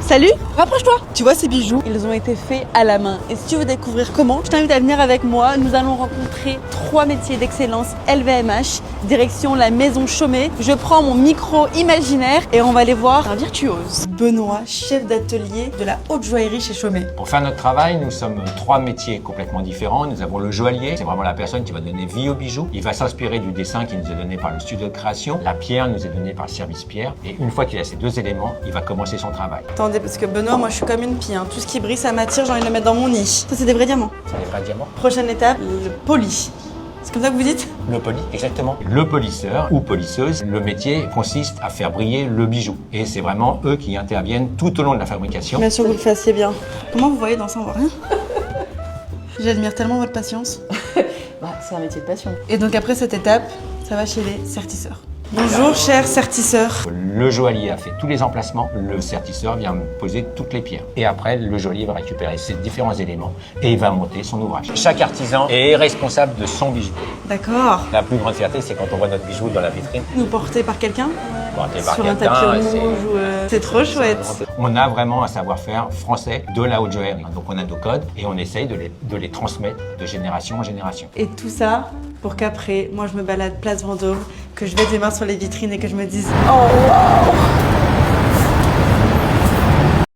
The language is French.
Salut, rapproche-toi. Tu vois ces bijoux, ils ont été faits à la main. Et si tu veux découvrir comment, je t'invite à venir avec moi. Nous allons rencontrer 3 métiers d'excellence LVMH, direction la maison Chaumet. Je prends mon micro imaginaire et on va aller voir un virtuose. Benoît, chef d'atelier de la haute joaillerie chez Chaumet. Pour faire notre travail, nous sommes 3 métiers complètement différents. Nous avons le joaillier, c'est vraiment la personne qui va donner vie au bijou. Il va s'inspirer du dessin qui nous est donné par le studio de création. La pierre nous est donnée par le service pierre. Et une fois qu'il a ces 2 éléments, il va commencer son travail. Attendez, parce que Benoît, moi je suis comme une pie. Tout ce qui brille, ça m'attire, j'ai envie de le mettre dans mon nid. Ça, c'est des vrais diamants. C'est des vrais diamants. Prochaine étape, le poli. C'est comme ça que vous dites? Le poli, exactement. Le polisseur ou polisseuse, le métier consiste à faire briller le bijou. Et c'est vraiment eux qui interviennent tout au long de la fabrication. Bien sûr que vous le fassiez bien. Comment vous voyez dans ça, on voit rien. J'admire tellement votre patience. C'est un métier de passion. Et donc après cette étape, ça va chez les sertisseurs. Bonjour, chers sertisseurs. Le joaillier a fait tous les emplacements, le sertisseur vient poser toutes les pierres. Et après, le joaillier va récupérer ces différents éléments et il va monter son ouvrage. Chaque artisan est responsable de son bijou. D'accord. La plus grande fierté, c'est quand on voit notre bijou dans la vitrine. Nous porté par quelqu'un? Porté par Sur un quelqu'un, tapis c'est- rouge ou... C'est trop chouette. On a vraiment un savoir-faire français de la haute joaillerie. Donc on a nos codes et on essaye de les transmettre de génération en génération. Et tout ça pour qu'après, moi je me balade place Vendôme, que je mette les mains sur les vitrines et que je me dise « Oh wow !»